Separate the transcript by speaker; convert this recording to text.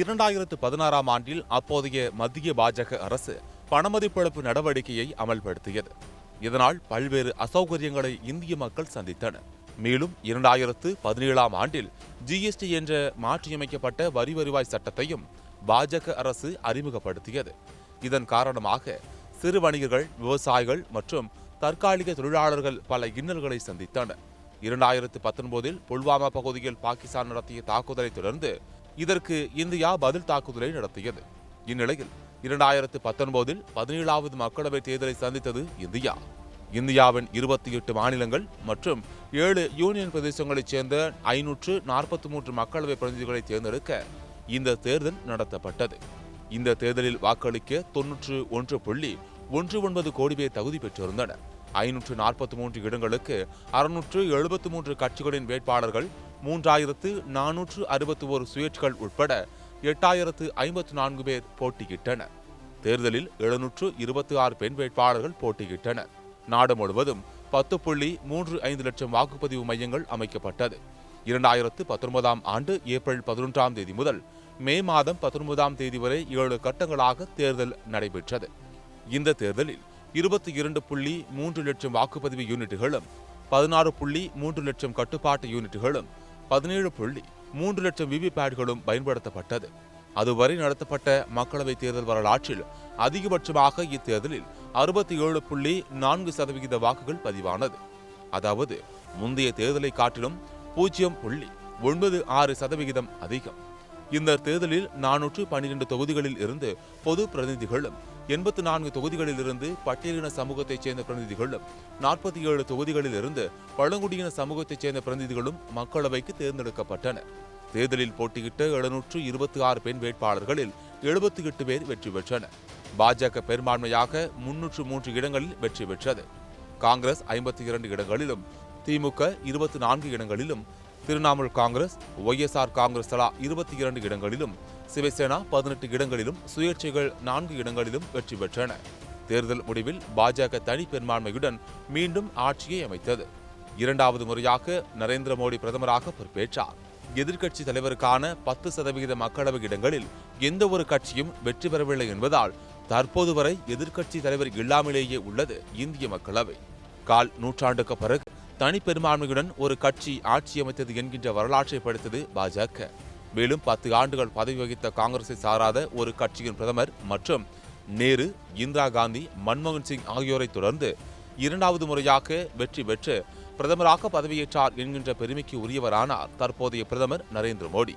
Speaker 1: 2016ஆம் ஆண்டில் அப்போதைய மத்திய பாஜக அரசு பணமதிப்பிழப்பு நடவடிக்கையை அமல்படுத்தியது. இதனால் பல்வேறு அசௌகரியங்களை இந்திய மக்கள் சந்தித்தனர். மேலும் 2017ஆம் ஆண்டில் ஜிஎஸ்டி என்ற மாற்றியமைக்கப்பட்ட வரி வருவாய் சட்டத்தையும் பாஜக அரசு அறிமுகப்படுத்தியது. இதன் காரணமாக சிறு வணிகர்கள், விவசாயிகள் மற்றும் தற்காலிக தொழிலாளர்கள் பல இன்னல்களை சந்தித்தனர். 2019இல் புல்வாமா பகுதியில் பாகிஸ்தான் நடத்திய தாக்குதலை தொடர்ந்து இதற்கு இந்தியா பதில் தாக்குதலை நடத்தியது. இந்நிலையில் 2019இல் 17வது மக்களவைத் தேர்தலை சந்தித்தது இந்தியா. இந்தியாவின் 28 மாநிலங்கள் மற்றும் 7 யூனியன் பிரதேசங்களைச் சேர்ந்த 543 மக்களவை பிரதிநிதிகளை தேர்ந்தெடுக்க இந்த தேர்தல் நடத்தப்பட்டது. இந்த தேர்தலில் வாக்களிக்க 91.19 கோடி பேர் தகுதி பெற்றிருந்தனர். 543 இடங்களுக்கு 673 கட்சிகளின் வேட்பாளர்கள், 3461 சுயேட்சைகள் உட்பட 8054 பேர் போட்டியிட்டனர். தேர்தலில் 726 பெண் வேட்பாளர்கள் போட்டியிட்டனர். நாடு முழுவதும் 10.35 லட்சம் வாக்குப்பதிவு மையங்கள் அமைக்கப்பட்டது. 2019ஆம் ஆண்டு ஏப்ரல் 11ஆம் தேதி முதல் மே மாதம் 19ஆம் தேதி வரை 7 கட்டங்களாக தேர்தல் நடைபெற்றது. இந்த தேர்தலில் 22.3 லட்சம் வாக்குப்பதிவு யூனிட்டுகளும், 16.3 லட்சம் கட்டுப்பாட்டு யூனிட்டுகளும், 17.3 லட்சம் விவிபேட்களும் பயன்படுத்தப்பட்டது. அதுவரை நடத்தப்பட்ட மக்களவைத் தேர்தல் வரலாற்றில் அதிகபட்சமாக இத்தேர்தலில் 67.4% வாக்குகள் பதிவானது. அதாவது முந்தைய தேர்தலை காட்டிலும் 0.96% அதிகம். இந்த தேர்தலில் 412 தொகுதிகளில் இருந்து பொது பிரதிநிதிகளும், 84 தொகுதிகளில் இருந்து பட்டியலின சமூகத்தைச் சேர்ந்த பிரதிநிதிகளும், 47 தொகுதிகளில் இருந்து பழங்குடியின சமூகத்தைச் சேர்ந்த பிரதிநிதிகளும் மக்களவைக்கு தேர்ந்தெடுக்கப்பட்டனர். தேர்தலில் போட்டியிட்ட 726 பெண் வேட்பாளர்களில் 78 பேர் வெற்றி பெற்றனர். பாஜக பெரும்பான்மையாக 303 இடங்களில் வெற்றி பெற்றது. காங்கிரஸ் 52 இடங்களிலும், திமுக 24 இடங்களிலும், திரிணாமுல் காங்கிரஸ், ஒய்எஸ்ஆர் காங்கிரஸ் தலா 22 இடங்களிலும், சிவசேனா 18 இடங்களிலும், சுயேட்சைகள் 4 இடங்களிலும் வெற்றி பெற்றன. தேர்தல் முடிவில் பாஜக தனி பெரும்பான்மையுடன் மீண்டும் ஆட்சியை அமைத்தது. 2வது முறையாக நரேந்திர மோடி பிரதமராக பொறுப்பேற்றார். எதிர்க்கட்சி தலைவருக்கான 10% மக்களவை இடங்களில் எந்த ஒரு கட்சியும் வெற்றி பெறவில்லை என்பதால் தற்போது வரை எதிர்க்கட்சி தலைவர் இல்லாமலேயே உள்ளது இந்திய மக்களவை. கால் நூற்றாண்டுக்கு பிறகு தனி பெரும்பான்மையுடன் ஒரு கட்சி ஆட்சி அமைத்தது என்கின்ற வரலாற்றை படைத்தது பாஜக. மேலும் 10 ஆண்டுகள் பதவி வகித்த காங்கிரஸை சாராத ஒரு கட்சியின் பிரதமர் மற்றும் நேரு, இந்திரா காந்தி, மன்மோகன் சிங் ஆகியோரை தொடர்ந்து 2வது முறையாக வெற்றி பெற்று பிரதமராக பதவியேற்றார் என்கின்ற பெருமைக்கு உரியவரானார் தற்போதைய பிரதமர் நரேந்திர மோடி.